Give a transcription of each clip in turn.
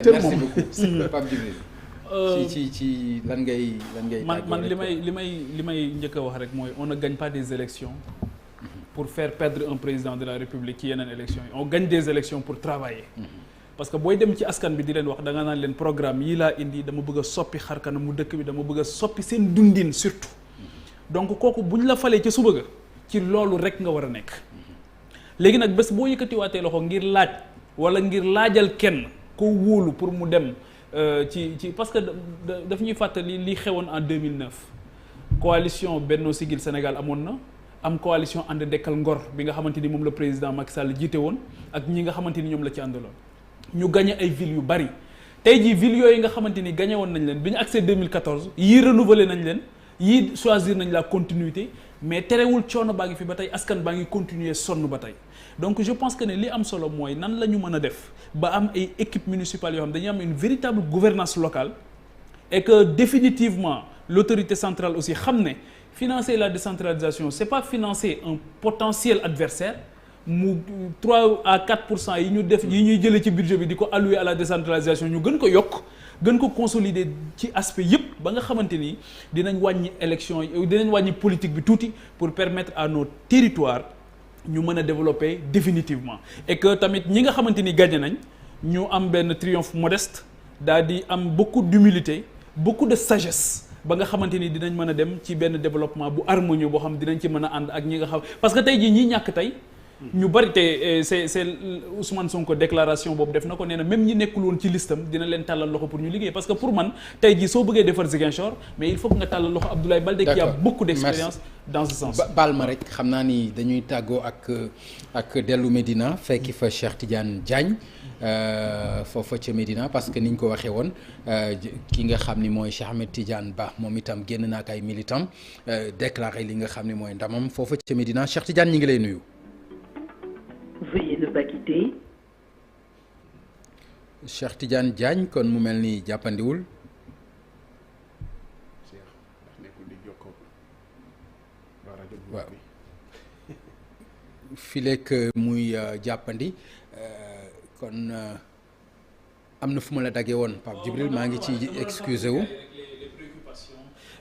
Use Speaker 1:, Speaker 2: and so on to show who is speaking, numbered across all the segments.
Speaker 1: acteur
Speaker 2: merci
Speaker 1: moom.
Speaker 2: beaucoup Pape Djibril. ci lan ngay.
Speaker 3: man li may njëkk a wax rek mooy on ne gagne pas des élections pour faire perdre un président de la République ci yeneen élections yi on gagne des élections pour travailler. parce que booy dem ci askan bi di leen wax da nga naan leen programme yii laa indi dama bëgg a soppi xarkanam mu dëkk bi dama bëgg a soppi seen dundin surtout donc kooku bu ñu la falee ca suba ga ci loolu rek nga war a nekk. léegi nag bés boo yëkkatiwaatee loxo ngir laaj wala ngir laajal kenn ko wóolu pour mu dem ci parce que daf ñuy fàttali li xewoon en 2009 coalition Benno Siggil Sénégal amoon na am coalition ànd dekkal ngor bi nga xamante ni moom la président Macky Sall jiite woon ak ñi nga xamante ni ñoom la ci àndaloon ñu gagné ay villes yu bari tey jii villes yooyu nga xamante ni gagné woon nañ leen bi ñu accès 2014 yii renouvelé nañ leen yii choisir nañ la continuité mais terewul coono baa ngi fi ba tey askan baa ngi continuer sonn ba tey donc je pense que ne li am solo mooy nan la ñu mën a def ba am ay équipes municipales yoo xam dañuy am une véritable gouvernance locale et que définitivement l'autorité centrale aussi xam ne financer la décentralisation c'est pas financer un potentiel adversaire mu 3 à 4% yi ñu def yi ñuy jëlee ci budget bi di ko allouer à la décentralisation ñu gën ko yokk gën ko consolider ci aspect yëpp ba nga xamante ni dinañ wàññi élection yi dinañ wàññi politique bi tuuti pour permettre à nos territoires ñu mën a développer définitivement et que tamit ñi nga xamante ni gagné nañ ñu am benn triomphe modeste daal di am beaucoup d'humilité beaucoup de sagesse ba nga xamante ni dinañ mën a dem ci benn développement bu harmonieux boo xam dinañ ci mën a ànd ak ñi nga xam parce que tey jii ñi ñàkk tey ñu bari te c'est Ousmane Sonko déclaration boobu def na ko nee na même ñi nekkul woon ci listam dina leen tàllal loxo pour ñu liggéey parce que pour man tey jii soo bëggee defar Ziguinchor mais il faut que nga tàllal loxo Abdoulaye Baldé qui a beaucoup d'expérience dans ce sens.
Speaker 2: baal ma rek xam naa ni dañuy tàggoo ak dellu Médina fekki fa Cheikh Tidiane Diagne foofa ca Médina parce que ni ñu ko waxee woon ki nga xam ni mooy Cheikh Ahmed Tidiane Ba moom itam génn na ak ay militants déclaré li nga xam ni mooy ndamam foofa ca Médina Cheikh Tidiane ñi ngi lay nuyu.
Speaker 4: Veuillez ne pas quitter.
Speaker 2: Cheikh Tidiane Diagne kon mu mel ni jàppandiwul. waaw fileek muy jàppandi kon am na fu ma la daggee woon Pape Djibril maa ngi ci excusé wu.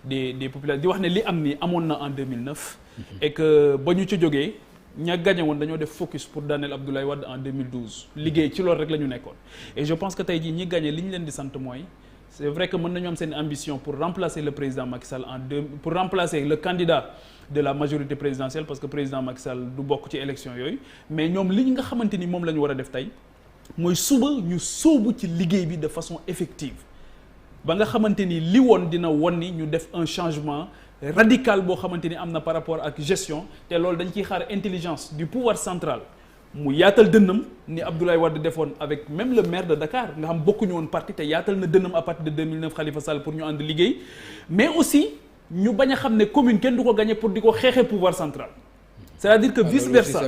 Speaker 3: des populations di wax ne li am ni amoon na en 2009. et que ba ñu ci jógee. ña gagné woon dañoo def focus pour daaneel Abdoulaye Wade en 2012 liggéey ci loolu rek la ñu nekkoon et je pense que tey jii ñi gagné li ñu leen di sant mooy c'est vrai que mën nañu am seen ambition pour remplacer le président Macky Sall pour remplacer le candidat de la majorité présidentielle parce que président Macky Sall du bokk ci élection yooyu mais ñoom li nga xamante ni moom la ñu war a def tey mooy suba ñu sóobu ci liggéey bi de façon effective ba nga xamante ni li woon dina won ni ñu def un changement radical boo xamante ni am na par rapport ak gestion te loolu dañ ciy xaar intelligence du pouvoir central mu yaatal dënnam ni Abdoulaye Wade defoon avec même le maire de Dakar nga xam bokkuñu woon parti te yaatal na dënnam à partir de 2009 Khalifa Sall pour ñu ànd liggéey mais aussi ñu bañ a xam ne commune kenn du ko gagner pour di ko xeexee pouvoir central c'est-à-dire que vice versa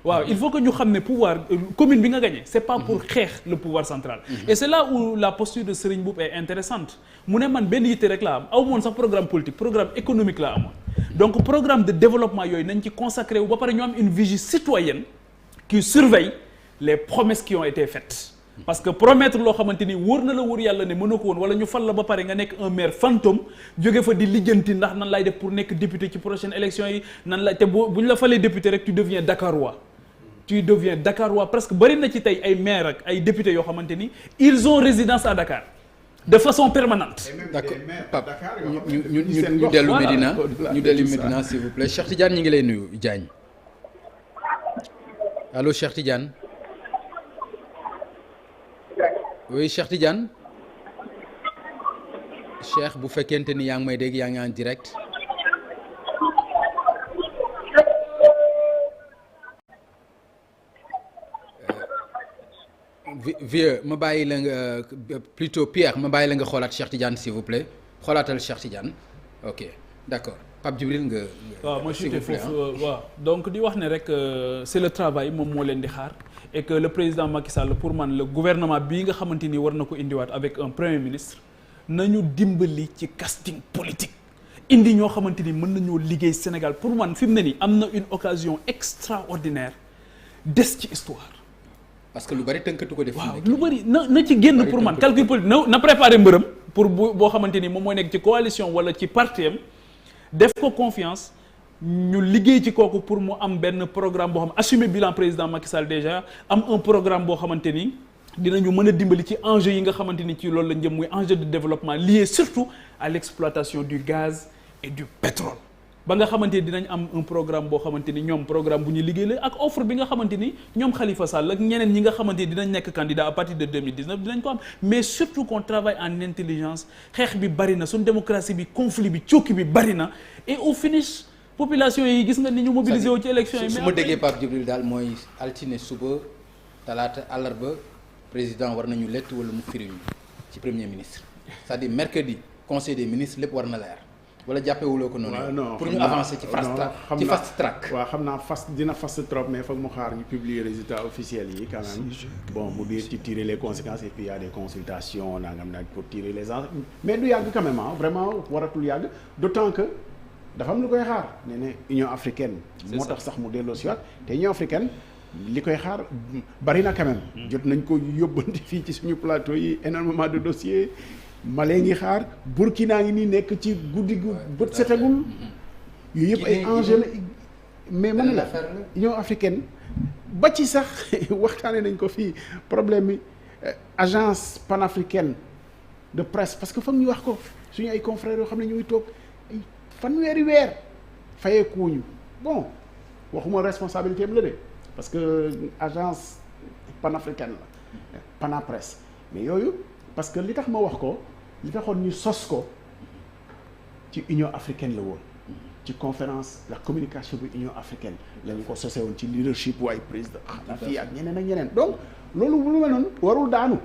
Speaker 3: waaw il faut que ñu xam ne pouvoir commune bi nga gagné c'est pas pour xeex le pouvoir central et c'est là où la posture de Serigne Mboup est intéressante mu ne man benn yitte rek laa am aw moon sax programme politique programme économique laa amoon donc programme de développement yooyu nañ ci consacré wu ba pare ñu am une vigie citoyenne qui surveille les promesses qui ont été faites parce que promettre loo xamante ni wóor na la wóor yàlla ne mënoo ko woon wala ñu fal la ba pare nga nekk un maire fantôme jóge fa di lijjanti ndax nan laay def pour nekk député ci prochaine élection yi nan la te bu ñu la falee député rek tu deviens Dakarois presque bari na ci tey ay maire ak ay députés yoo xamante ni ils ont résidence à Dakar de façon permanente.
Speaker 2: d'accord Pape ñu dellu Médina ñu dellu Médina s'il vous plaît Cheikh Tidiane ñi ngi lay nuyu Diagne allo Cheikh Tidiane. oui Cheikh Tidiane Cheikh bu fekkente ni yaa ngi may dégg yaa ngi en direct vieux ma bàyyi la nga plutôt Pierre ma bàyyi la nga xoolaat Cheikh Tidiane s'il vous plaît xoolaatal Cheikh Tidiane ok d'accord Pape Djibril nga.
Speaker 3: waaw ma chuté foofu waaw donc di wax ne rek c'est le travail moom moo leen di xaar. et que le président Macky Sall pour man le gouvernement bii nga xamante ni war na ko indiwaat avec un premier ministre nañu dimbali ci casting politique indi ñoo xamante ni mën nañoo liggéey Sénégal pour man fi mu ne nii am na une occasion extraordinaire des ci histoire
Speaker 2: parce que lu bari tënkatu ko def.
Speaker 3: waaw lu bari na ci génn pour man calcul politique na préparer mbërëm pour boo xamante ni moom mooy nekk ci coalition wala ci parti am def ko confiance ñu liggéey ci kooku pour mu am benn programme boo xam assumer bilan président Macky Sall déjà am un programme boo xamante ni dinañu mën a dimbali ci enjeu yi nga xamante ni ci loolu la jëm muy enjeu de développement lié surtout à l'exploitation du gaz et du pétrole. ba nga xamante ni dinañ am un programme boo xamante ni ñoom programme bu ñu liggéey la ak offre bi nga xamante ni ñoom Khalifa Sall ak ñeneen ñi nga xamante ni dinañ nekk candidat à partir de 2019 dinañ ko am mais surtout qu'on travaille en intelligence xeex bi bari na suñu démocratie bi conflit bi cokki bi bari na et au finish population yi gis nga ni ñu mobiliser wu ci élection yi.
Speaker 2: su ma déggee Pape Djibril daal mooy altine suba talaata àllarba président war nañu lett wala mu firiñu ci premier ministre c'est-à-dire mercredi conseil des ministres lépp war na leer. wala jàppewuloo ko noonu. pour ñu avancer ci fast track.
Speaker 1: waaw xam naa dina fast trop mais foog mu xaar ñu publier résultats officiels yi quand même. bon mu di ci tirer les conséquences et puis il y a des consultations nangam nag pour tirer les enseignements mais du yàgg quand même vraiment waratul yàgg d'autant que dafa am lu koy xaar nee na Union africaine. moo tax sax mu delloo si waat te Union africaine li koy xaar bari na quand même. jot nañ ko yóbbanti fii ci suñu plateau yi énormément de dossiers. Mali ngi xaar Burkina ngi nii nekk ci guddi gu bët setagul yooyu yëpp ay enjeu la mais man la Union africaine ba ci sax waxtaane nañ ko fii problème bi agence panafricaine de presse parce que foog ñu wax ko suñu ay confrères yoo xam ne ñu ngi toog ay fanweeri weer fayeekuuñu bon waxuma responsabilité am la de parce que agence panafricaine la Panapresse mais yooyu parce que li tax ma wax ko li taxoon ñu sos ko ci Union africaine la woon ci conférence la communication bu Union africaine la ñu ko sosee woon ci leadership bu ay président xanaa fii ak ñeneen ak ñeneen donc loolu lu mel noonu warul daanu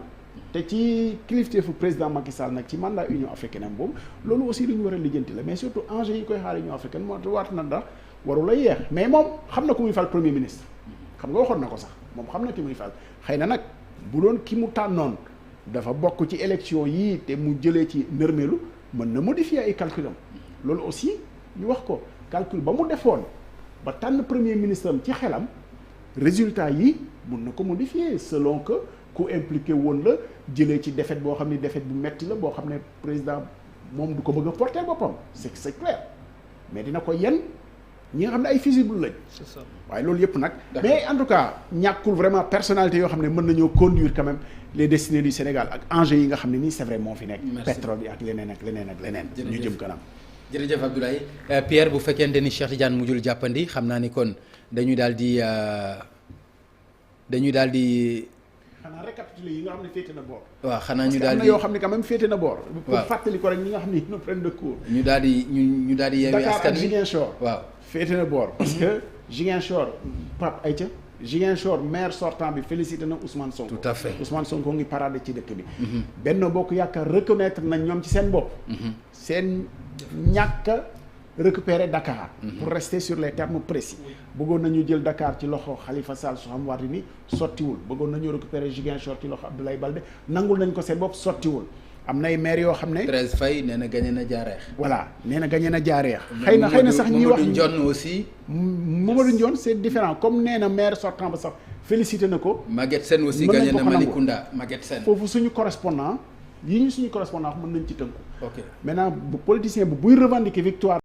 Speaker 1: te ci kilifteefu président Macky Sall nag ci mandat Union africaine am boobu loolu aussi lu ñu war a lijjanti la mais surtout enjeu yi koy xaar Union africaine moo waat na ndax warul a yeex mais moom xam na ku muy fal premier ministre xam nga waxoon na ko sax moom xam na ki muy fal xëy na nag bu doon ki mu tànnoon dafa bokk ci élection yii te mu jëlee ci nërmeelu mën na modifier ay calculam loolu aussi ñu wax ko calcul ba mu defoon ba tànn premier ministre am ci xelam résultat yi mun na ko modifier selon que ku impliqué woon la jëlee ci défaite boo xam ne défaite bu metti la boo xam ne président moom du ko bëgg a porter boppam c'est clair mais dina ko yenn ñi nga xam ne ay fusible lañ.
Speaker 3: c'est ça
Speaker 1: waaye loolu yëpp nag. mais en tout cas ñàkkul vraiment personnalité yoo xam ne mën nañoo conduire quand même les destinées du Sénégal ak enjeux yi nga xam ne nii c'est vrai moo fi nekk. pétrole bi ak leneen ak leneen ak leneen. ñu jëm kanam.
Speaker 2: jërëjëf Abdoulaye Pierre bu fekkente ni Cheikh Tidiane mujjul jàppandi xam naa ni kon dañuy daal di.
Speaker 1: xanaa récapituler yi nga xam ne féete na boor.
Speaker 2: waaw xanaa ñu daal di
Speaker 1: parce que am na yoo xam ne quand même féete na boor. pour fàttali ko rek ñi nga xam ne nous prennent de court.
Speaker 2: ñu daal di yeewee askan wi
Speaker 1: Dakar ak Ziguinchor.
Speaker 2: waaw
Speaker 1: féete na boor. parce que Ziguinchor Pape Aïcha Ziguinchor maire sortant bi félicité na Ousmane Sonko.
Speaker 2: tout à fait
Speaker 1: Ousmane Sonko ngi parade ci dëkk bi. Benno Bokk Yaakaar reconnaître nañ ñoom ci seen bopp. seen ñàkk récupérer Dakar. Pour rester sur les termes précis. bëggoon nañu jël Dakar ci loxo Khalifa Sall Soham Wardini sottiwul bëggoon nañu récupérer Ziguinchor ci loxo Abdoulaye Baldé nangul nañ ko seen bopp sottiwul am nay maire yoo xam ne.
Speaker 2: Thérèse Faye nee na gagné na Jaareex.
Speaker 1: voilà nee na gagné na Jaareex. xëy na sax ñi wax
Speaker 2: Mamadou Ndione aussi.
Speaker 1: Mamadou Ndione c'est différent comme nee na maire sortant ba sax félicité na ko.
Speaker 2: Maguette Sène aussi gagné na Malicounda Maguette Sène.
Speaker 1: foofu suñu correspondant yi ñu suñu correspondant mën nañ ci tënku.
Speaker 2: ok
Speaker 1: maintenant bu politicien bu buy revendiquer victoire.